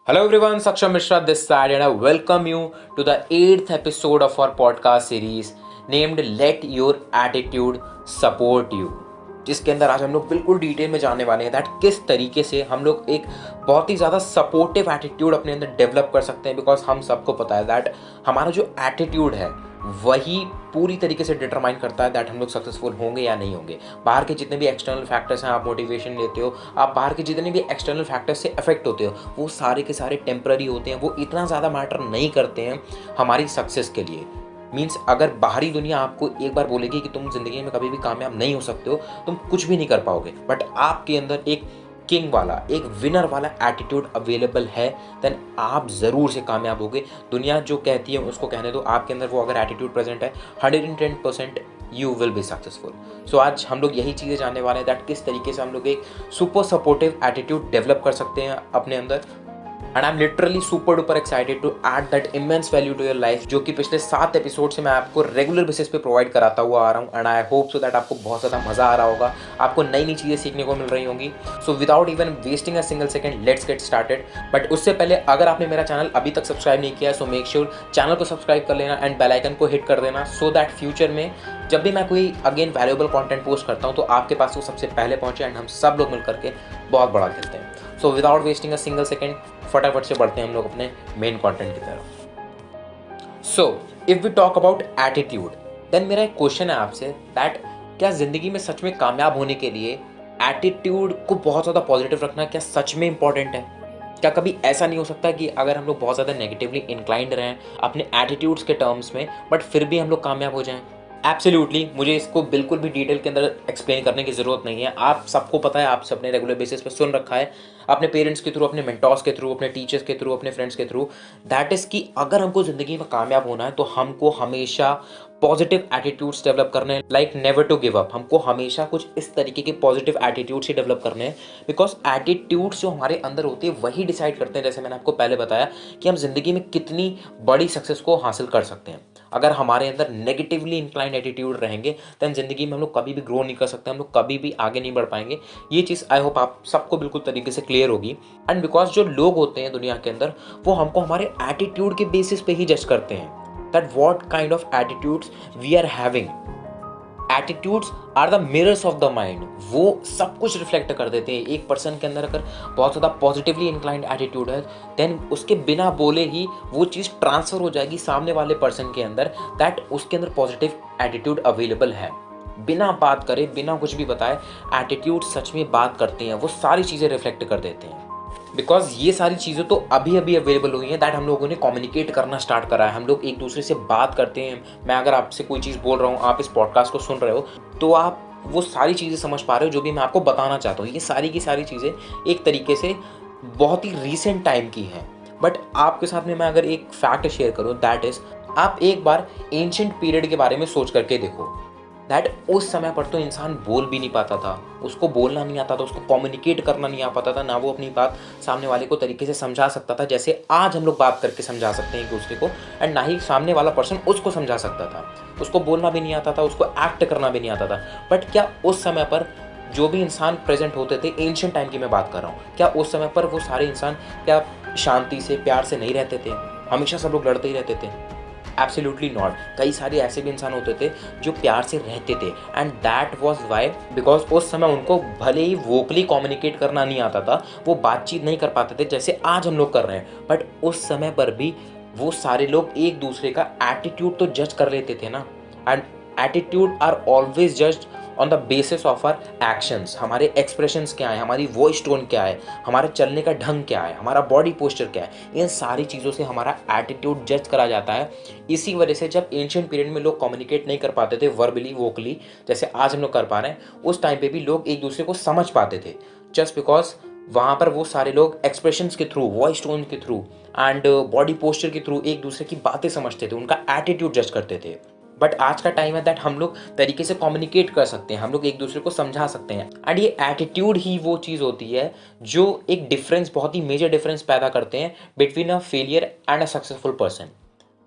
Hello everyone, Saksham Mishra this side and I welcome you to the 8th episode of our podcast series named Let Your Attitude Support You, जिसके अंदर आज हम लोग बिल्कुल detail में जानने वाले हैं दैट किस तरीके से हम लोग एक बहुत ही ज़्यादा सपोर्टिव एटीट्यूड अपने अंदर डेवलप कर सकते हैं। बिकॉज हम सबको पता है दैट हमारा जो एटीट्यूड है वही पूरी तरीके से डिटरमाइन करता है दैट हम लोग सक्सेसफुल होंगे या नहीं होंगे। बाहर के जितने भी एक्सटर्नल फैक्टर्स हैं, आप मोटिवेशन लेते हो, आप बाहर के जितने भी एक्सटर्नल फैक्टर्स से अफेक्ट होते हो, वो सारे के सारे टेम्पररी होते हैं, वो इतना ज़्यादा मैटर नहीं करते हैं हमारी सक्सेस के लिए। मीन्स अगर बाहरी दुनिया आपको एक बार बोलेगी कि तुम जिंदगी में कभी भी कामयाब नहीं हो सकते हो, तुम कुछ भी नहीं कर पाओगे, बट आपके अंदर एक किंग वाला, एक विनर वाला एटीट्यूड अवेलेबल है, देन आप ज़रूर से कामयाब होगे। दुनिया जो कहती है उसको कहने दो, आपके अंदर वो अगर एटीट्यूड प्रेजेंट है 110% यू विल बी सक्सेसफुल। सो आज हम लोग यही चीज़ें जानने वाले हैं दैट किस तरीके से हम लोग एक सुपर सपोर्टिव एटीट्यूड डेवलप कर सकते हैं अपने अंदर। And I am literally super duper excited to add that immense value to your life, जो कि पिछले 7 एपिसोड से मैं आपको रेगुलर बेसिस पे प्रोवाइड कराता हुआ आ रहा हूँ। And I hope so that आपको बहुत ज़्यादा मज़ा आ रहा होगा, आपको नई नई चीज़ें सीखने को मिल रही होंगी। So without even wasting a single second let's get started. But उससे पहले अगर आपने मेरा चैनल अभी तक सब्सक्राइब नहीं किया है, सो मेक श्योर चैनल को सब्सक्राइब कर लेना एंड बेल आइकन को हिट कर देना, सो दैट फ्यूचर में जब भी मैं कोई अगेन वैल्यूएबल कंटेंट पोस्ट करता हूँ तो आपके पास वो सबसे पहले पहुँचे एंड हम सब लोग मिल करके बहुत बड़ा खेलते हैं। So without wasting a single second फटाफट से बढ़ते हैं हम लोग अपने मेन कंटेंट की तरफ। So if we talk about attitude, then मेरा एक क्वेश्चन है आपसे दैट क्या जिंदगी में सच में कामयाब होने के लिए एटीट्यूड को बहुत ज़्यादा पॉजिटिव रखना क्या सच में इंपॉर्टेंट है? क्या कभी ऐसा नहीं हो सकता कि अगर हम लोग बहुत ज़्यादा नेगेटिवली इंक्लाइंड रहें अपने एटीट्यूड्स के टर्म्स में, बट फिर भी हम लोग कामयाब हो जाएं? एब्सोल्युटली, मुझे इसको बिल्कुल भी डिटेल के अंदर एक्सप्लेन करने की ज़रूरत नहीं है। आप सबको पता है, आप सबने रेगुलर बेसिस पे सुन रखा है अपने पेरेंट्स के थ्रू, अपने मेंटोर्स के थ्रू, अपने टीचर्स के थ्रू, अपने फ्रेंड्स के थ्रू, दैट इज़ कि अगर हमको ज़िंदगी में कामयाब होना है तो हमको हमेशा पॉजिटिव एटीट्यूड्स डेवलप करने हैं, like never to give up. हमको हमेशा कुछ इस तरीके के पॉजिटिव एटीट्यूड्स ही डेवलप करने हैं। बिकॉज एटीट्यूड्स जो हमारे अंदर होते हैं वही डिसाइड करते हैं, जैसे मैंने आपको पहले बताया, कि हम जिंदगी में कितनी बड़ी सक्सेस को हासिल कर सकते हैं। अगर हमारे अंदर नेगेटिवली इंक्लाइंड एटीट्यूड रहेंगे देन जिंदगी में हम लोग कभी भी ग्रो नहीं कर सकते, हम लोग कभी भी आगे नहीं बढ़ पाएंगे। ये चीज़ आई होप आप सबको बिल्कुल तरीके से क्लियर होगी। एंड बिकॉज जो लोग होते हैं दुनिया के अंदर वो हमको हमारे एटीट्यूड के बेसिस पे ही जज करते हैं that what kind of attitudes we are having. Attitudes are the mirrors of the mind, वो सब कुछ रिफ्लेक्ट कर देते हैं। एक पर्सन के अंदर अगर बहुत ज़्यादा पॉजिटिवली इंक्लाइंड एटीट्यूड है देन उसके बिना बोले ही वो चीज़ ट्रांसफ़र हो जाएगी सामने वाले पर्सन के अंदर दैट उसके अंदर पॉजिटिव एटीट्यूड अवेलेबल है। बिना बात करे, बिना कुछ भी बताए, एटीट्यूड सच में बात करते हैं, वो सारी चीज़ें रिफ्लेक्ट कर देते हैं। बिकॉज ये सारी चीज़ें तो अभी अभी अवेलेबल हुई हैं दैट हम लोगों ने कम्युनिकेट करना स्टार्ट करा है, हम लोग एक दूसरे से बात करते हैं। मैं अगर आपसे कोई चीज़ बोल रहा हूँ, आप इस पॉडकास्ट को सुन रहे हो, तो आप वो सारी चीज़ें समझ पा रहे हो जो भी मैं आपको बताना चाहता हूँ। ये सारी की सारी चीज़ें एक तरीके से बहुत ही रीसेंट टाइम की हैं। बट आपके साथ में मैं अगर एक फैक्ट शेयर करूँ दैट इज़, आप एक बार एंशिएंट पीरियड के बारे में सोच करके देखो दैट उस समय पर तो इंसान बोल भी नहीं पाता था, उसको बोलना नहीं आता था, उसको कम्युनिकेट करना नहीं आ पाता था, ना वो अपनी बात सामने वाले को तरीके से समझा सकता था जैसे आज हम लोग बात करके समझा सकते हैं एक दूसरे को, एंड ना ही सामने वाला पर्सन उसको समझा सकता था। उसको बोलना भी नहीं आता था, उसको एक्ट करना भी नहीं आता था। बट क्या उस समय पर जो भी इंसान प्रेजेंट होते थे, एंशिएंट टाइम की मैं बात कर रहा हूँ, क्या उस समय पर वो सारे इंसान क्या शांति से, प्यार से नहीं रहते थे? हमेशा सब लोग लड़ते ही रहते थे? Absolutely not. कई सारे ऐसे भी इंसान होते थे जो प्यार से रहते थे, and that was Y because उस समय उनको भले ही वोकली कम्युनिकेट करना नहीं आता था, वो बातचीत नहीं कर पाते थे जैसे आज हम लोग कर रहे हैं, बट उस समय पर भी वो सारे लोग एक दूसरे का एटीट्यूड तो जज कर लेते थे ना। And attitude are always judged on the basis of our actions. हमारे एक्सप्रेशंस क्या है, हमारी वॉइस टोन क्या है, हमारे चलने का ढंग क्या है, हमारा बॉडी पोस्चर क्या है, इन सारी चीज़ों से हमारा एटीट्यूड जज करा जाता है। इसी वजह से जब एंशिएंट पीरियड में लोग कम्युनिकेट नहीं कर पाते थे वर्बली, वोकली, जैसे आज हम लोग कर पा रहे हैं, उस टाइम पे भी लोग एक दूसरे को समझ पाते थे जस्ट बिकॉज वहाँ पर वो सारे लोग एक्सप्रेशंस के थ्रू, वॉइस टोन के थ्रू एंड बॉडी पोस्चर के थ्रू एक दूसरे की बातें समझते थे, उनका एटीट्यूड जज करते थे। बट आज का टाइम है दैट हम लोग तरीके से कम्युनिकेट कर सकते हैं, हम लोग एक दूसरे को समझा सकते हैं, एंड ये एटीट्यूड ही वो चीज़ होती है जो एक डिफरेंस, बहुत ही मेजर डिफरेंस पैदा करते हैं between a failure and a successful person.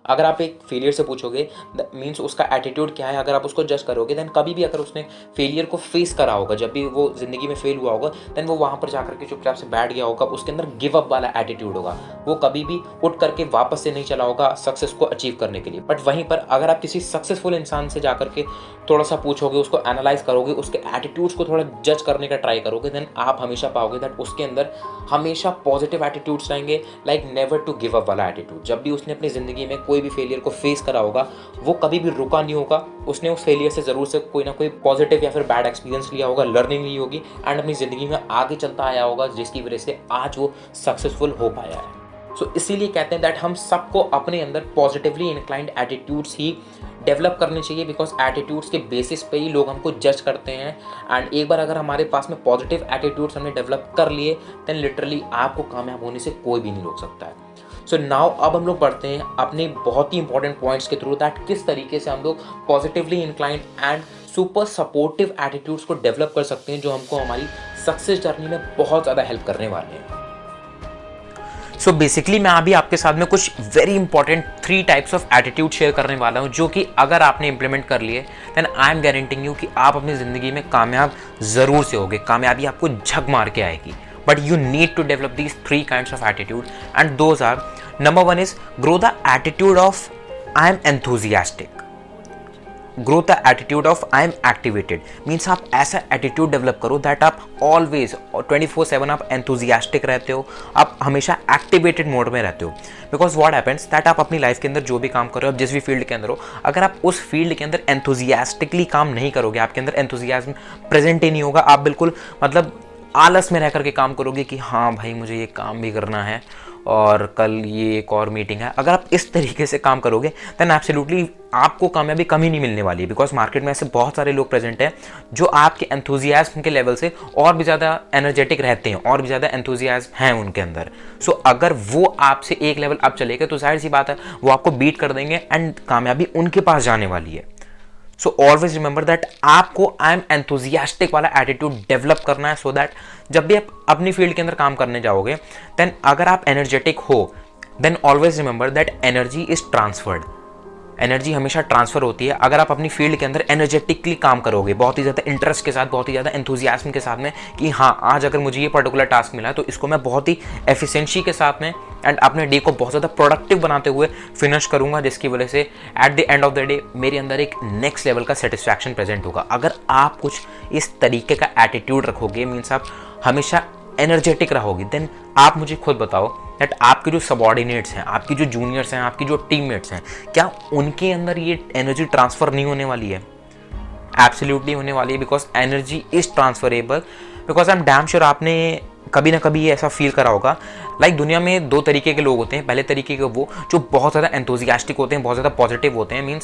अगर आप एक फेलियर से पूछोगे मीन्स उसका एटीट्यूड क्या है, अगर आप उसको जज करोगे देन कभी भी अगर उसने फेलियर को फेस करा होगा, जब भी वो ज़िंदगी में फेल हुआ होगा देन वो वहाँ पर जाकर के चुपचाप से बैठ गया होगा, उसके अंदर गिव अप वाला एटीट्यूड होगा, वो कभी भी उठ करके वापस से नहीं चला होगा सक्सेस को अचीव करने के लिए। बट वहीं पर अगर आप किसी सक्सेसफुल इंसान से जाकर के थोड़ा सा पूछोगे, उसको एनालाइज करोगे, उसके एटीट्यूड्स को थोड़ा जज करने का ट्राई करोगे, देन आप हमेशा पाओगे दैट उसके अंदर हमेशा पॉजिटिव एटीट्यूड्स रहेंगे, like never to give up वाला एटीट्यूड। जब भी उसने अपनी ज़िंदगी में कोई भी फेलियर को फेस करा होगा, वो कभी भी रुका नहीं होगा, उसने उस फेलियर से ज़रूर से कोई ना कोई पॉजिटिव या फिर बैड एक्सपीरियंस लिया होगा, लर्निंग ली होगी एंड अपनी ज़िंदगी में आगे चलता आया होगा, जिसकी वजह से आज वो सक्सेसफुल हो पाया है। सो इसीलिए कहते हैं दैट हम सबको अपने अंदर पॉजिटिवली इंक्लाइंड एटीट्यूड्स ही डेवलप करने चाहिए, बिकॉज एटीट्यूड्स के बेसिस पे ही लोग हमको जज करते हैं। एंड एक बार अगर हमारे पास में पॉजिटिव एटीट्यूड्स हमने डेवलप कर लिए देन लिटरली आपको कामयाब होने से कोई भी नहीं रोक सकता है। सो नाउ अब हम लोग बढ़ते हैं अपने बहुत ही इंपॉर्टेंट पॉइंट्स के थ्रू, दैट किस तरीके से हम लोग positively inclined and super supportive attitudes को डेवलप कर सकते हैं, जो हमको हमारी सक्सेस जर्नी में बहुत ज़्यादा हेल्प करने वाले हैं। सो बेसिकली मैं अभी आपके साथ में कुछ very important 3 types of attitude share करने वाला हूँ, जो कि अगर आपने इंप्लीमेंट कर लिए then I am guaranteeing you कि आप अपनी ज़िंदगी में कामयाब ज़रूर से होगे, कामयाबी आपको झक मार के आएगी। But you need to develop these 3 kinds of attitude and those are, number 1 is grow the attitude of I am enthusiastic, grow the attitude of I am activated. Means आप ऐसा एटीट्यूड डेवलप करो that आप always 24/7 आप enthusiastic रहते हो, आप हमेशा activated mode में रहते हो। बिकॉज व्हाट हैपेंस दैट आप अपनी लाइफ के अंदर जो भी काम कर रहे हो, जिस भी फील्ड के अंदर हो, अगर आप उस फील्ड के अंदर एंथुजियास्टिकली काम नहीं करोगे, आपके अंदर एंथुजियाज्म प्रेजेंट ही नहीं होगा, आप बिल्कुल मतलब आलस में रह करके काम करोगे कि हाँ भाई मुझे ये काम भी करना है और कल ये एक और मीटिंग है, अगर आप इस तरीके से काम करोगे देन एब्सोल्युटली आपको कामयाबी कम ही नहीं मिलने वाली है। बिकॉज मार्केट में ऐसे बहुत सारे लोग प्रेजेंट हैं जो आपके एंथुजियाज्म के लेवल से और भी ज़्यादा एनर्जेटिक रहते हैं, और भी ज़्यादा एंथुजियाज्म हैं उनके अंदर। सो अगर वो आपसे एक लेवल अप चले गए तो जाहिर सी बात है वो आपको बीट कर देंगे एंड कामयाबी उनके पास जाने वाली है। सो ऑलवेज रिमेंबर दैट आपको आई एम एंथुजियास्टिक वाला एटीट्यूड डेवलप करना है, सो दैट जब भी आप अपनी फील्ड के अंदर काम करने जाओगे देन अगर आप एनर्जेटिक हो then always remember that energy is transferred, energy हमेशा ट्रांसफर होती है। अगर आप अपनी फील्ड के अंदर एनर्जेटिकली काम करोगे, बहुत ही ज़्यादा इंटरेस्ट के साथ, बहुत ही ज़्यादा एंथुजियाज्म के साथ में कि हाँ आज अगर मुझे ये पर्टिकुलर टास्क मिला है तो इसको मैं बहुत ही एफिशिएंसी के साथ में एंड अपने डे को बहुत ज़्यादा प्रोडक्टिव बनाते हुए फिनिश करूँगा, जिसकी वजह से at the end of the day मेरे अंदर एक नेक्स्ट लेवल का सेटिस्फैक्शन प्रेजेंट होगा। अगर आप कुछ इस तरीके का एटीट्यूड रखोगे, मीन्स आप हमेशा एनर्जेटिक रहोगी, देन आप मुझे खुद बताओ दैट आपके जो सबॉर्डिनेट्स हैं, आपकी जो जूनियर्स हैं, आपकी जो टीममेट्स हैं, क्या उनके अंदर ये एनर्जी ट्रांसफ़र नहीं होने वाली है? एब्सोल्युटली होने वाली है, because energy is transferable. Because I am damn sure आपने कभी ना कभी ऐसा फील करा होगा, लाइक दुनिया में 2 तरीके के लोग होते हैं। पहले तरीके के वो जो बहुत ज़्यादा एंथुजियास्टिक होते हैं, बहुत ज़्यादा पॉजिटिव होते हैं।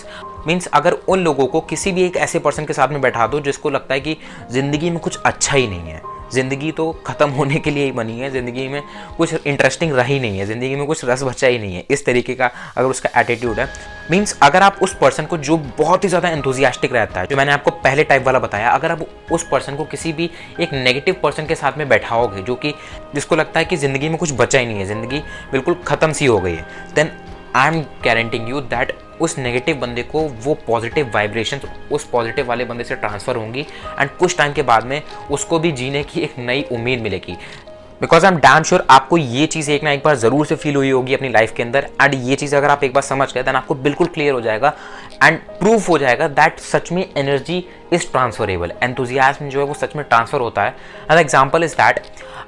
मीन्स अगर उन लोगों को किसी भी एक ऐसे पर्सन के साथ में बैठा दो जिसको लगता है कि ज़िंदगी में कुछ अच्छा ही नहीं है, ज़िंदगी तो ख़त्म होने के लिए ही बनी है, ज़िंदगी में कुछ इंटरेस्टिंग रही नहीं है, ज़िंदगी में कुछ रस बचा ही नहीं है, इस तरीके का अगर उसका एटीट्यूड है, मीन्स अगर आप उस पर्सन को जो बहुत ही ज़्यादा एंथुजियास्टिक रहता है, जो मैंने आपको पहले टाइप वाला बताया, अगर आप उस पर्सन को किसी भी एक नेगेटिव पर्सन के साथ में बैठाओगे जो कि जिसको लगता है कि ज़िंदगी में कुछ बचा ही नहीं है, ज़िंदगी बिल्कुल ख़त्म सी हो गई है, then I am guaranteeing you that उस नेगेटिव बंदे को वो पॉजिटिव वाइब्रेशंस उस पॉजिटिव वाले बंदे से ट्रांसफ़र होंगी एंड कुछ टाइम के बाद में उसको भी जीने की एक नई उम्मीद मिलेगी। Because I am damn sure आपको ये चीज़ एक ना एक बार ज़रूर से फील हुई होगी अपनी लाइफ के अंदर, एंड ये चीज़ अगर आप एक बार समझ गए देन आपको बिल्कुल क्लियर हो जाएगा एंड प्रूफ हो जाएगा दैट सच में एनर्जी इज ट्रांसफरेबल, एंथुजियाज्म जो है वो सच में ट्रांसफर होता है। एंड एग्जाम्पल इज दैट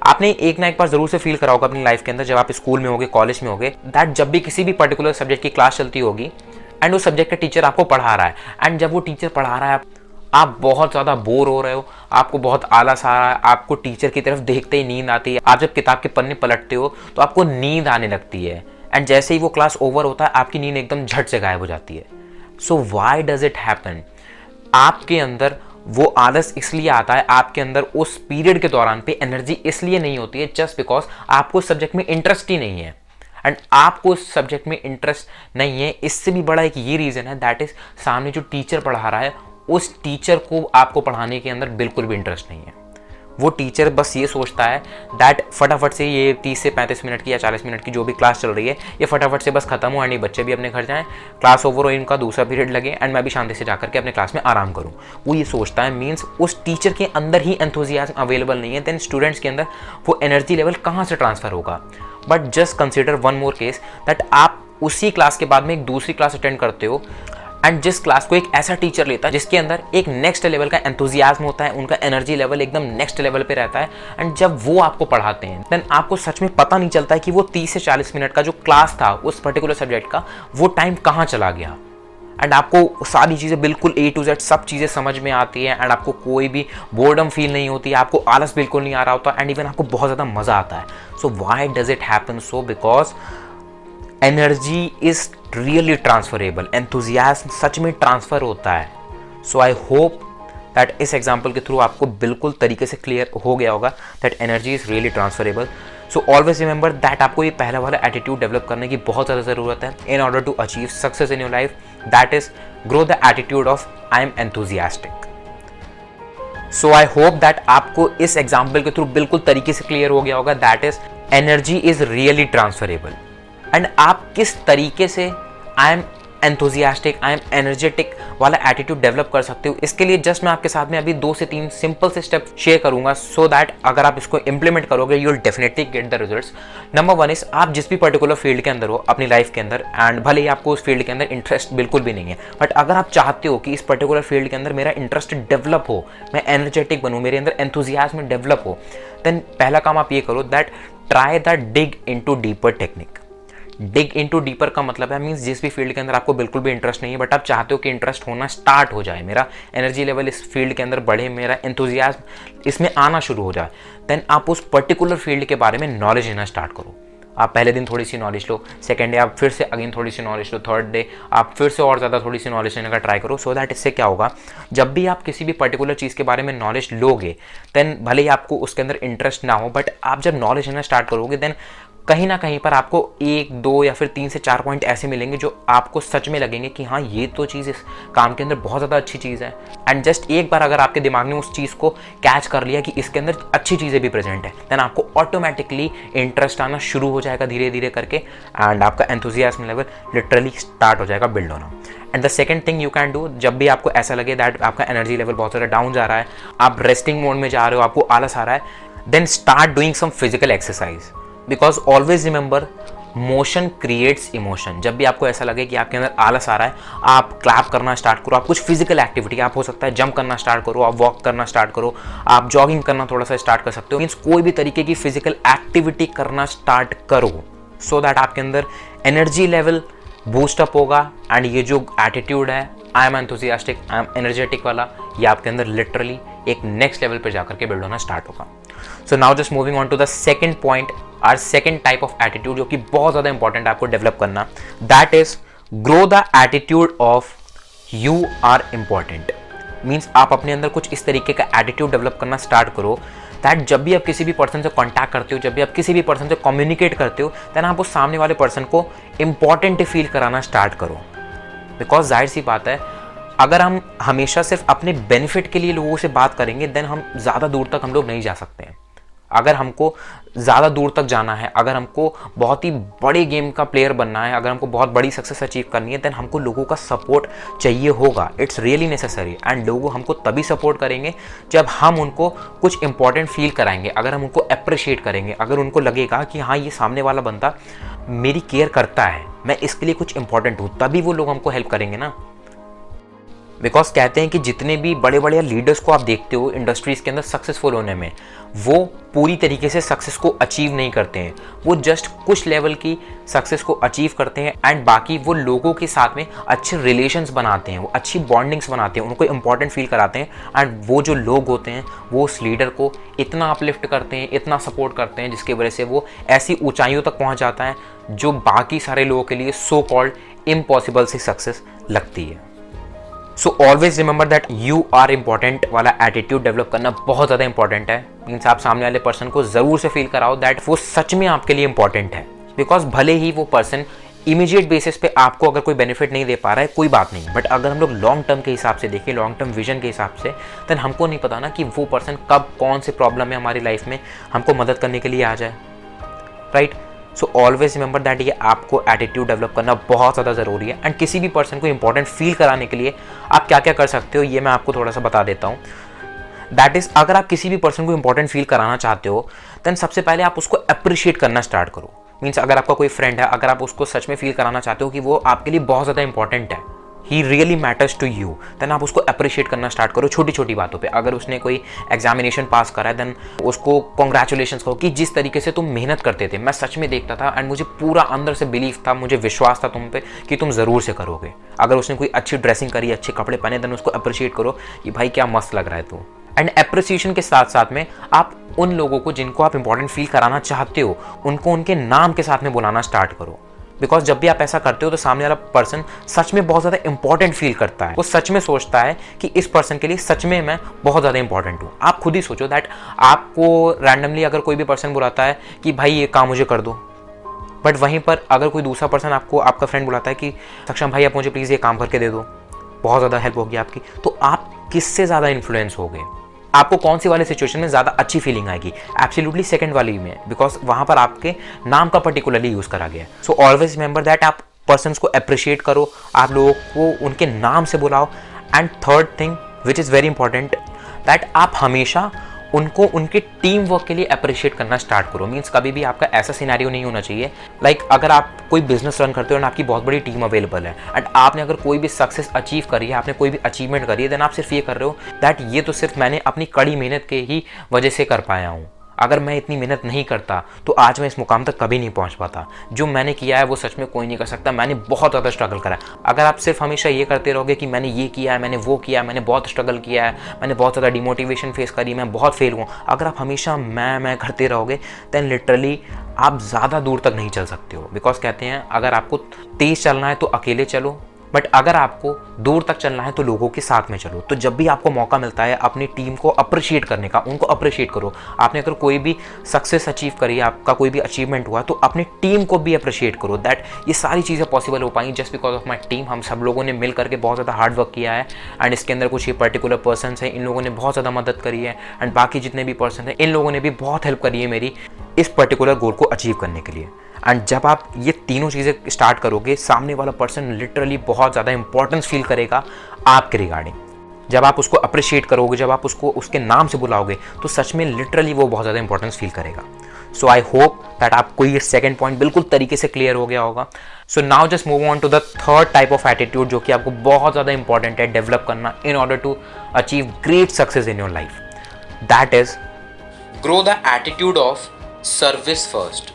आपने एक ना एक बार ज़रूर से फील करा होगा अपनी लाइफ के अंदर, जब आप स्कूल में होगे, कॉलेज में होगे, दैट जब भी किसी भी पर्टिकुलर सब्जेक्ट की क्लास चलती होगी एंड उस सब्जेक्ट का टीचर आपको पढ़ा रहा है, एंड जब वो टीचर पढ़ा रहा है आप बहुत ज़्यादा बोर हो रहे हो, आपको बहुत आलस आ रहा है, आपको टीचर की तरफ देखते ही नींद आती है, आप जब किताब के पन्ने पलटते हो तो आपको नींद आने लगती है, एंड जैसे ही वो क्लास ओवर होता है आपकी नींद एकदम झट से गायब हो जाती है। So why does it happen? आपके अंदर वो आलस इसलिए आता है, आपके अंदर उस पीरियड के दौरान पे एनर्जी इसलिए नहीं होती है जस्ट बिकॉज आपको सब्जेक्ट में इंटरेस्ट ही नहीं है, एंड आपको उस सब्जेक्ट में इंटरेस्ट नहीं है। इससे भी बड़ा एक ये रीज़न है, दैट इज सामने जो टीचर पढ़ा रहा है उस टीचर को आपको पढ़ाने के अंदर बिल्कुल भी इंटरेस्ट नहीं है, वो टीचर बस ये सोचता है दैट फटाफट से ये 30 से 35 मिनट की या 40 मिनट की जो भी क्लास चल रही है ये फटाफट से बस खत्म हो एंड ये बच्चे भी अपने घर जाएं, क्लास ओवर हो, इनका दूसरा पीरियड लगे एंड मैं भी शांति से जाकर के अपने क्लास में आराम करूँ। वो ये सोचता है, मीन्स उस टीचर के अंदर ही एंथुजियाज्म अवेलेबल नहीं है, देन स्टूडेंट्स के अंदर वो एनर्जी लेवल कहाँ से ट्रांसफर होगा। But just consider one more case that आप उसी क्लास के बाद में एक दूसरी क्लास अटेंड करते हो एंड जिस क्लास को एक ऐसा टीचर लेता है जिसके अंदर एक नेक्स्ट लेवल का एंथुजियाज्म होता है, उनका एनर्जी लेवल एकदम नेक्स्ट लेवल पे रहता है एंड जब वो आपको पढ़ाते हैं देन आपको सच में पता नहीं चलता है कि वो 30 से 40 मिनट का जो क्लास था उस पर्टिकुलर सब्जेक्ट का वो टाइम कहाँ चला गया। एंड आपको सारी चीज़ें बिल्कुल A to Z सब चीज़ें समझ में आती है एंड आपको कोई भी बोर्डम फील नहीं होती है, आपको आलस बिल्कुल नहीं आ रहा होता एंड इवन आपको बहुत ज़्यादा मज़ा आता है। So why does it happen so? Because energy is really transferable, enthusiasm सच में ट्रांसफ़र होता है। सो आई होप दैट इस एग्जाम्पल के थ्रू आपको बिल्कुल तरीके से क्लियर हो गया होगा that energy is really transferable. So always remember that आपको ये पहला वाला एटीट्यूड डेवलप करने की बहुत ज़्यादा ज़रूरत है in order to achieve success in your life, that is grow the attitude of I am enthusiastic. So I hope that आपको इस एग्जाम्पल के थ्रू बिल्कुल तरीके से क्लियर हो गया होगा that is energy is really transferable and आप किस तरीके से आई am enthusiastic, I am energetic वाला एटीट्यूड डेवलप कर सकते हो। इसके लिए जस्ट मैं आपके साथ में अभी 2 से 3 सिंपल से स्टेप शेयर करूंगा सो दैट अगर आप इसको इंप्लीमेंट करोगे you will definitely get the results. Number 1 is आप जिस भी पर्टिकुलर फील्ड के अंदर हो अपनी लाइफ के अंदर एंड भले ही आपको उस फील्ड के अंदर इंटरेस्ट बिल्कुल भी नहीं है, बट अगर आप चाहते हो कि इस पर्टिकुलर फील्ड के अंदर मेरा इंटरेस्ट डेवलप हो, मैं एनर्जेटिक बनूँ, मेरे अंदर एंथुजियाज्म डेवलप हो, देन पहला काम आप ये करो that try the dig into deeper technique. Dig into deeper का मतलब है मीन्स जिस भी फील्ड के अंदर आपको बिल्कुल भी इंटरेस्ट नहीं है बट आप चाहते हो कि इंटरेस्ट होना स्टार्ट हो जाए, मेरा एनर्जी लेवल इस फील्ड के अंदर बढ़े, मेरा एंथुजियाज्म इसमें आना शुरू हो जाए, देन आप उस पर्टिकुलर फील्ड के बारे में नॉलेज लेना स्टार्ट करो। आप पहले दिन थोड़ी सी नॉलेज लो, सेकेंड डे आप फिर से अगेन थोड़ी सी नॉलेज लो, थर्ड डे आप फिर से और ज़्यादा थोड़ी सी नॉलेज लेने का ट्राई करो। सो दैट इससे क्या होगा, जब भी आप किसी भी पर्टिकुलर चीज़ के बारे में नॉलेज लोगे देन भले ही आपको उसके अंदर इंटरेस्ट ना हो, बट आप जब नॉलेज लेना स्टार्ट करोगे देन कहीं ना कहीं पर आपको 1, 2 या फिर 3 से 4 पॉइंट ऐसे मिलेंगे जो आपको सच में लगेंगे कि हाँ ये तो चीज़ इस काम के अंदर बहुत ज़्यादा अच्छी चीज़ है। एंड जस्ट एक बार अगर आपके दिमाग ने उस चीज़ को कैच कर लिया कि इसके अंदर अच्छी चीज़ें भी प्रेजेंट है, देन आपको ऑटोमेटिकली इंटरेस्ट आना शुरू हो जाएगा धीरे धीरे करके एंड आपका एंथुजियाज्म लेवल लिटरली स्टार्ट हो जाएगा बिल्ड होना। And the second thing you can do, जब भी आपको ऐसा लगे दैट आपका एनर्जी लेवल बहुत ज़्यादा डाउन जा रहा है, आप रेस्टिंग मोड में जा रहे हो, आपको आलस आ रहा है, then start doing some physical exercise. Because always remember motion creates emotion. जब भी आपको ऐसा लगे कि आपके अंदर आलस आ रहा है, आप क्लैप करना स्टार्ट करो, आप कुछ फिजिकल एक्टिविटी, आप हो सकता है जंप करना स्टार्ट करो, आप वॉक करना स्टार्ट करो, आप जॉगिंग करना थोड़ा सा स्टार्ट कर सकते हो, मीन्स कोई भी तरीके की फिजिकल एक्टिविटी करना स्टार्ट करो सो दैट आपके अंदर एनर्जी लेवल बूस्टअप होगा एंड ये जो एटीट्यूड है आई am enthusiastic, I am energetic वाला, ये आपके अंदर लिटरली एक नेक्स्ट लेवल पर जाकर के बिल्ड होना स्टार्ट होगा। So now just moving on to the second point, our second type of attitude जो कि बहुत ज़्यादा इंपॉर्टेंट है आपको डेवलप करना, that is grow the attitude of you are important. Means आप अपने अंदर कुछ इस तरीके का एटीट्यूड डेवलप करना स्टार्ट करो दैट जब भी आप किसी भी पर्सन से कॉन्टैक्ट करते हो, जब भी आप किसी भी पर्सन से कम्युनिकेट करते हो, देन आप उस सामने वाले पर्सन को इंपॉर्टेंट फील कराना स्टार्ट करो। बिकॉज जाहिर सी बात है अगर हम हमेशा सिर्फ अपने बेनिफिट के लिए लोगों से बात करेंगे देन हम ज़्यादा दूर तक हम लोग नहीं जा सकते हैं। अगर हमको ज़्यादा दूर तक जाना है, अगर हमको बहुत ही बड़े गेम का प्लेयर बनना है, अगर हमको बहुत बड़ी सक्सेस अचीव करनी है, देन हमको लोगों का सपोर्ट चाहिए होगा। इट्स रियली नेसेसरी एंड लोग हमको तभी सपोर्ट करेंगे जब हम उनको कुछ इंपॉर्टेंट फील कराएंगे, अगर हम उनको अप्रिशिएट करेंगे, अगर उनको लगेगा कि हाँ ये सामने वाला बंदा मेरी केयर करता है, मैं इसके लिए कुछ इंपॉर्टेंट हूँ, तभी वो लोग हमको हेल्प करेंगे ना। बिकॉज कहते हैं कि जितने भी बड़े बड़े लीडर्स को आप देखते हो इंडस्ट्रीज़ के अंदर सक्सेसफुल होने में, वो पूरी तरीके से सक्सेस को अचीव नहीं करते हैं, वो जस्ट कुछ लेवल की सक्सेस को अचीव करते हैं एंड बाकी वो लोगों के साथ में अच्छे रिलेशंस बनाते हैं, वो अच्छी बॉन्डिंग्स बनाते हैं, उनको इंपॉर्टेंट फील कराते हैं एंड वो जो लोग होते हैं वो उस लीडर को इतना अपलिफ्ट करते हैं, इतना सपोर्ट करते हैं जिसकी वजह से वो ऐसी ऊंचाइयों तक पहुँच जाता है जो बाकी सारे लोगों के लिए सो कॉल्ड इम्पॉसिबल सी सक्सेस लगती है। So always remember that you are important वाला एटीट्यूड डेवलप करना बहुत ज़्यादा इंपॉर्टेंट है। मीन्स आप सामने वाले पर्सन को ज़रूर से फील कराओ दैट वो सच में आपके लिए इंपॉर्टेंट है। बिकॉज भले ही वो पर्सन इमीडिएट बेसिस पे आपको अगर कोई बेनिफिट नहीं दे पा रहा है कोई बात नहीं, बट अगर हम लोग लॉन्ग टर्म के हिसाब से देखें, लॉन्ग टर्म विजन के हिसाब से, देन हमको नहीं पता ना कि वो पर्सन कब कौन से प्रॉब्लम है हमारी लाइफ में हमको मदद करने के लिए आ जाए, right. So always remember that ये आपको एटीट्यूड डेवलप करना बहुत ज़्यादा ज़रूरी है। एंड किसी भी पर्सन को इंपॉर्टेंट फील कराने के लिए आप क्या क्या कर सकते हो ये मैं आपको थोड़ा सा बता देता हूँ। दैट इज़, अगर आप किसी भी पर्सन को इंपॉर्टेंट फील कराना चाहते हो देन सबसे पहले आप उसको अप्रिशिएट करना स्टार्ट करो। मीन्स अगर आपका कोई फ्रेंड है, अगर आप उसको सच में फील कराना चाहते हो कि वो आपके लिए बहुत ज़्यादा इंपॉर्टेंट है, he really matters to you, then आप उसको अप्रिशिएट करना स्टार्ट करो छोटी छोटी बातों पे। अगर उसने कोई एग्जामिनेशन पास करा है देन उसको कॉन्ग्रेचुलेशंस कहो कि जिस तरीके से तुम मेहनत करते थे मैं सच में देखता था एंड मुझे पूरा अंदर से बिलीव था, मुझे विश्वास था तुम पे कि तुम ज़रूर से करोगे। अगर उसने कोई अच्छी ड्रेसिंग करी, अच्छे कपड़े पहने, देन उसको अप्रिशिएट करो कि भाई क्या मस्त लग रहा है तू। एंड अप्रिसिएशन के साथ साथ में आप उन लोगों को जिनको आप इंपॉर्टेंट फील कराना चाहते हो उनको उनके नाम के साथ में बुलाना स्टार्ट करो। बिकॉज जब भी आप ऐसा करते हो तो सामने वाला पर्सन सच में बहुत ज़्यादा इंपॉर्टेंट फील करता है, वो सच में सोचता है कि इस पर्सन के लिए सच में मैं बहुत ज़्यादा इंपॉर्टेंट हूँ। आप खुद ही सोचो दैट आपको रैंडमली अगर कोई भी पर्सन बुलाता है कि भाई ये काम मुझे कर दो, बट वहीं पर अगर कोई दूसरा पर्सन आपको, आपका फ्रेंड बुलाता है कि सक्षम भाई आप मुझे प्लीज़ ये काम करके दे दो, बहुत ज़्यादा हेल्प होगी आपकी, तो आप किससे ज़्यादा इन्फ्लुएंस होगे? आपको कौन सी वाले सिचुएशन में ज़्यादा अच्छी फीलिंग आएगी? एब्सोल्युटली सेकंड वाली में, बिकॉज वहाँ पर आपके नाम का पर्टिकुलरली यूज़ करा गया है। सो ऑलवेज रिमेंबर दैट आप पर्सन्स को अप्रिशिएट करो, आप लोगों को उनके नाम से बुलाओ। And third thing which is very important, that आप हमेशा उनको उनके टीम वर्क के लिए अप्रिशिएट करना स्टार्ट करो। मीन्स कभी भी आपका ऐसा सिनेरियो नहीं होना चाहिए लाइक अगर आप कोई बिजनेस रन करते हो और आपकी बहुत बड़ी टीम अवेलेबल है एंड आपने अगर कोई भी सक्सेस अचीव करी है, आपने कोई भी अचीवमेंट करी है, देन आप सिर्फ ये कर रहे हो दैट ये तो सिर्फ मैंने अपनी कड़ी मेहनत के ही वजह से कर पाया हूँ, अगर मैं इतनी मेहनत नहीं करता तो आज मैं इस मुकाम तक कभी नहीं पहुंच पाता। जो मैंने किया है वो सच में कोई नहीं कर सकता, मैंने बहुत ज़्यादा स्ट्रगल करा है। अगर आप सिर्फ हमेशा ये करते रहोगे कि मैंने ये किया है, मैंने वो किया है, मैंने बहुत स्ट्रगल किया है, मैंने बहुत ज़्यादा डिमोटिवेशन फेस करी, मैं बहुत फेल हुआ, अगर आप हमेशा मैं करते रहोगे देन लिटरली आप ज़्यादा दूर तक नहीं चल सकते हो। बिकॉज कहते हैं अगर आपको तेज़ चलना है तो अकेले चलो, बट अगर आपको दूर तक चलना है तो लोगों के साथ में चलो। तो जब भी आपको मौका मिलता है अपनी टीम को अप्रिशिएट करने का, उनको अप्रिशिएट करो। आपने अगर कोई भी सक्सेस अचीव करी, आपका कोई भी अचीवमेंट हुआ, तो अपनी टीम को भी अप्रिशिएट करो दैट ये सारी चीज़ें पॉसिबल हो पाई just because of my team. हम सब लोगों ने मिल करके बहुत ज़्यादा हार्ड वर्क किया है एंड इसके अंदर कुछ ये पर्टिकुलर पर्सन है, इन लोगों ने बहुत ज़्यादा मदद करी है एंड बाकी जितने भी पर्सन हैं इन लोगों ने भी बहुत हेल्प करी है मेरी इस पर्टिकुलर गोल को अचीव करने के लिए। एंड जब आप ये तीनों चीज़ें स्टार्ट करोगे, सामने वाला पर्सन लिटरली बहुत ज़्यादा इंपॉर्टेंस फील करेगा आपके रिगार्डिंग। जब आप उसको अप्रिशिएट करोगे, जब आप उसको उसके नाम से बुलाओगे, तो सच में लिटरली वो बहुत ज़्यादा इंपॉर्टेंस फील करेगा। सो आई होप दैट आपको ये सेकंड पॉइंट बिल्कुल तरीके से क्लियर हो गया होगा। So now just move on to the third type of attitude जो कि आपको बहुत ज़्यादा इंपॉर्टेंट है डेवलप करना in order to achieve great success in your life. That is grow the attitude of service first.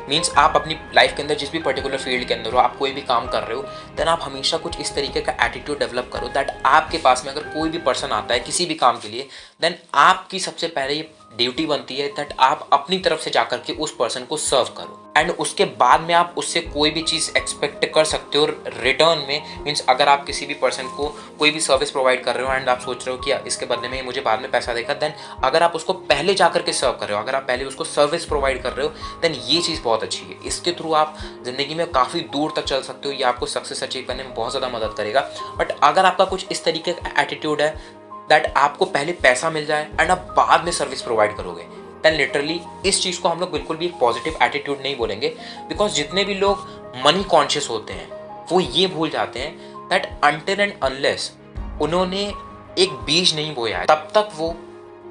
Means आप अपनी life के अंदर जिस भी पर्टिकुलर फील्ड के अंदर हो, आप कोई भी काम कर रहे हो, देन आप हमेशा कुछ इस तरीके का एटीट्यूड डेवलप करो दैट आपके पास में अगर कोई भी पर्सन आता है किसी भी काम के लिए, देन आपकी सबसे पहले ये ड्यूटी बनती है दैट आप अपनी तरफ से जाकर के उस पर्सन को सर्व करो एंड उसके बाद में आप उससे कोई भी चीज़ एक्सपेक्ट कर सकते हो रिटर्न में। मीन्स अगर आप किसी भी पर्सन को कोई भी सर्विस प्रोवाइड कर रहे हो एंड आप सोच रहे हो कि इसके बदले में मुझे बाद में पैसा देगा, देन अगर आप उसको पहले जाकर के सर्व कर रहे हो, अगर आप पहले उसको सर्विस प्रोवाइड कर रहे हो, देन ये चीज़ बहुत अच्छी है। इसके थ्रू आप ज़िंदगी में काफ़ी दूर तक चल सकते हो, ये आपको सक्सेस अचीव करने में बहुत ज़्यादा मदद करेगा। बट अगर आपका कुछ इस तरीके का एटीट्यूड है दैट आपको पहले पैसा मिल जाए एंड आप बाद में सर्विस प्रोवाइड करोगे, देन लिटरली इस चीज़ को हम लोग बिल्कुल भी एक पॉजिटिव एटीट्यूड नहीं बोलेंगे। बिकॉज जितने भी लोग मनी कॉन्शियस होते हैं वो ये भूल जाते हैं दैट अनटिल एंड अनलेस उन्होंने एक बीज नहीं बोया है तब तक वो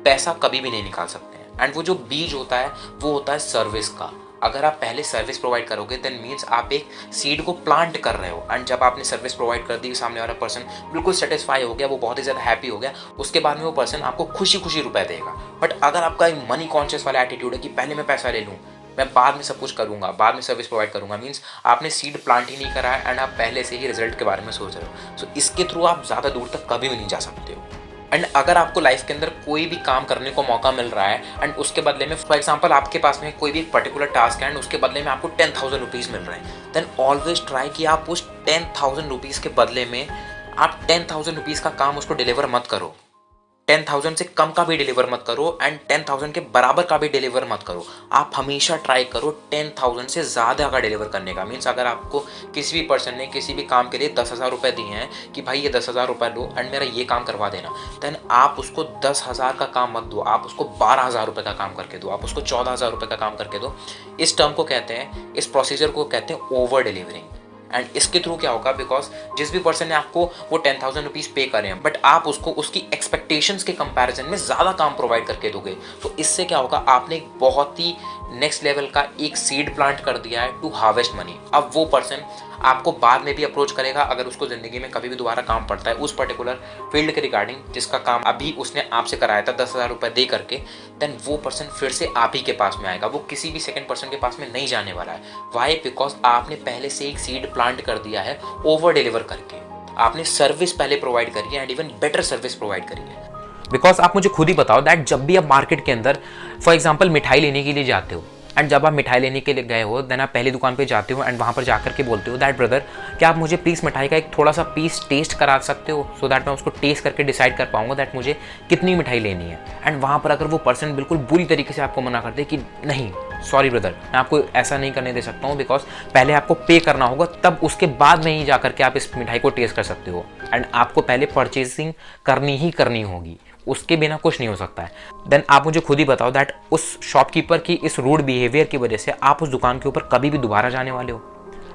पैसा कभी भी नहीं निकाल सकते हैं। एंड वो जो बीज होता है वो होता है सर्विस का। अगर आप पहले सर्विस प्रोवाइड करोगे देन मीन्स आप एक सीड को प्लांट कर रहे हो एंड जब आपने सर्विस प्रोवाइड कर दी, सामने वाला पर्सन बिल्कुल सेटिस्फाई हो गया, वो बहुत ही ज़्यादा हैप्पी हो गया, उसके बाद में वो पर्सन आपको खुशी खुशी रुपए देगा। बट अगर आपका एक मनी कॉन्शियस वाला एटीट्यूड है कि पहले मैं पैसा ले लूँ, मैं बाद में सब कुछ करूँगा, बाद में सर्विस प्रोवाइड करूँगा, मीन्स आपने सीड प्लांट ही नहीं करा है एंड आप पहले से ही रिजल्ट के बारे में सोच रहे हो। सो इसके थ्रू आप ज़्यादा दूर तक कभी भी नहीं जा सकते हो। एंड अगर आपको लाइफ के अंदर कोई भी काम करने को मौका मिल रहा है एंड उसके बदले में फॉर एग्जांपल आपके पास में कोई भी पर्टिकुलर टास्क है एंड उसके बदले में आपको 10,000 रुपीज़ मिल रहे हैं, देन ऑलवेज ट्राई कि आप उस 10,000 रुपीज़ के बदले में आप 10,000 रुपीज़ का काम उसको डिलीवर मत करो। 10,000 से कम का भी डिलीवर मत करो एंड 10,000 के बराबर का भी डिलीवर मत करो। आप हमेशा ट्राई करो 10,000 से ज़्यादा का डिलीवर करने का। मीन्स अगर आपको किसी भी पर्सन ने किसी भी काम के लिए 10,000 रुपये दिए हैं कि भाई ये 10,000 रुपये लो एंड मेरा ये काम करवा देना, देन आप उसको 10,000 का काम मत दो, आप उसको 12,000 रुपये का काम करके दो, आप उसको 14,000 रुपये का काम करके दो। इस टर्म को कहते हैं, इस प्रोसीजर को कहते हैं ओवर डिलीवरिंग। एंड इसके थ्रू क्या होगा, बिकॉज जिस भी पर्सन ने आपको वो 10,000 रुपीज़ पे करे हैं बट आप उसको उसकी एक्सपेक्टेशंस के कंपैरिजन में ज़्यादा काम प्रोवाइड करके दोगे, तो इससे क्या होगा, आपने एक बहुत ही नेक्स्ट लेवल का एक सीड प्लांट कर दिया है टू हार्वेस्ट मनी। अब वो पर्सन आपको बाद में भी अप्रोच करेगा अगर उसको ज़िंदगी में कभी भी दोबारा काम पड़ता है उस पर्टिकुलर फील्ड के रिगार्डिंग जिसका काम अभी उसने आपसे कराया था 10,000 रुपये दे करके, देन वो पर्सन फिर से आप ही के पास में आएगा, वो किसी भी सेकंड पर्सन के पास में नहीं जाने वाला है। वाई? बिकॉज आपने पहले से एक सीड प्लांट कर दिया है ओवर डिलीवर करके। आपने सर्विस पहले प्रोवाइड करी है and even better service provide करी है। बिकॉज आप मुझे खुद ही बताओ दैट जब भी आप मार्केट के अंदर फॉर एग्जाम्पल मिठाई लेने के लिए जाते हो एंड जब आप मिठाई लेने के लिए गए हो देन आप पहली दुकान पे जाते हो एंड वहाँ पर जाकर के बोलते हो दैट ब्रदर क्या आप मुझे प्लीज़ मिठाई का एक थोड़ा सा पीस टेस्ट करा सकते हो सो दैट मैं उसको टेस्ट करके डिसाइड कर पाऊंगा दैट मुझे कितनी मिठाई लेनी है। एंड वहाँ पर अगर वो पर्सन बिल्कुल बुरी तरीके से आपको मना कर दे कि नहीं सॉरी ब्रदर मैं आपको ऐसा नहीं करने दे सकता हूँ बिकॉज पहले आपको पे करना होगा, तब उसके बाद में ही जा करके आप इस मिठाई को टेस्ट कर सकते हो एंड आपको पहले परचेजिंग करनी ही करनी होगी, उसके बिना कुछ नहीं हो सकता है। देन आप मुझे खुद ही बताओ दैट उस शॉपकीपर की इस रूड बिहेवियर की वजह से आप उस दुकान के ऊपर कभी भी दोबारा जाने वाले हो?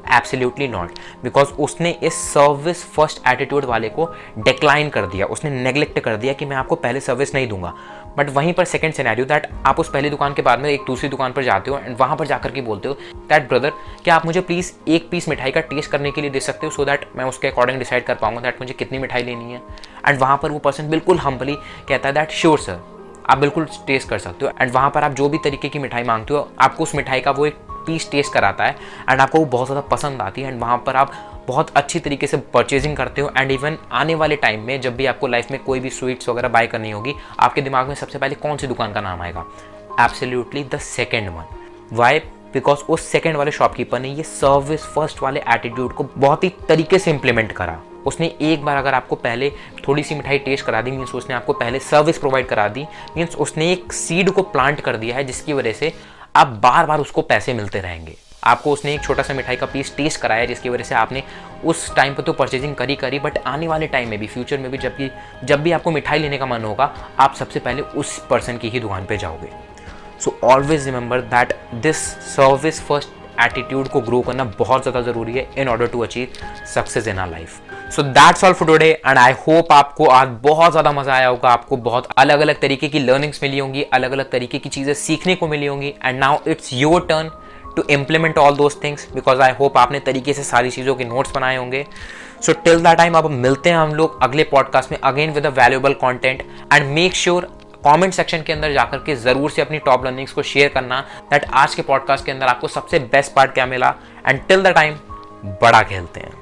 एब्सोल्युटली नॉट, बिकॉज उसने इस सर्विस फर्स्ट एटीट्यूड वाले को डिक्लाइन कर दिया, उसने नेग्लेक्ट कर दिया कि मैं आपको पहले सर्विस नहीं दूंगा। बट वहीं पर सेकंड सिनेरियो दैट आप उस पहली दुकान के बाद में एक दूसरी दुकान पर जाते हो एंड वहाँ पर जाकर के बोलते हो दैट ब्रदर क्या आप मुझे प्लीज़ एक पीस मिठाई का टेस्ट करने के लिए दे सकते हो सो दैट मैं उसके अकॉर्डिंग डिसाइड कर पाऊंगा दैट मुझे कितनी मिठाई लेनी है। एंड वहाँ पर वो पर्सन बिल्कुल हम्बली कहता है दैट श्योर सर आप बिल्कुल टेस्ट कर सकते हो। एंड वहाँ पर आप जो भी तरीके की मिठाई मांगते हो आपको उस मिठाई का वो एक पीस टेस्ट कराता है एंड आपको वो बहुत ज़्यादा पसंद आती है एंड वहाँ पर आप बहुत अच्छी तरीके से परचेजिंग करते हो। एंड इवन आने वाले टाइम में जब भी आपको लाइफ में कोई भी स्वीट्स वगैरह बाय करनी होगी आपके दिमाग में सबसे पहले कौन सी दुकान का नाम आएगा? Absolutely the second one. Why? Because उस सेकेंड वाले शॉपकीपर ने ये सर्विस फर्स्ट वाले एटीट्यूड को बहुत ही तरीके से इंप्लीमेंट करा। उसने एक बार अगर आपको पहले थोड़ी सी मिठाई टेस्ट करा दी मीन्स उसने आपको पहले सर्विस प्रोवाइड करा दी, मीन्स उसने एक सीड को प्लांट कर दिया है जिसकी वजह से आप बार बार उसको पैसे मिलते रहेंगे। आपको उसने एक छोटा सा मिठाई का पीस टेस्ट कराया जिसकी वजह से आपने उस टाइम पर तो परचेजिंग करी बट आने वाले टाइम में भी फ्यूचर में भी जब भी आपको मिठाई लेने का मन होगा आप सबसे पहले उस पर्सन की ही दुकान पे जाओगे। So always remember that this service first attitude को ग्रो करना बहुत ज़्यादा ज़रूरी है in order to achieve success in our life. So that's all for today and I hope आपको आज बहुत ज़्यादा मज़ा आया होगा, आपको बहुत अलग अलग तरीके की लर्निंग्स मिली होंगी, अलग अलग तरीके की चीज़ें सीखने को मिली होंगी and now it's your turn to implement all those things because I hope आपने तरीके से सारी चीज़ों के नोट्स बनाए होंगे। सो टिल दैट टाइम अब मिलते हैं हम लोग अगले पॉडकास्ट में again with a valuable content and make sure comment section के अंदर जाकर के जरूर से अपनी टॉप लर्निंग्स को शेयर करना दैट आज के पॉडकास्ट के अंदर आपको सबसे बेस्ट पार्ट क्या मिला। एंड टिल द टाइम बड़ा खेलते हैं।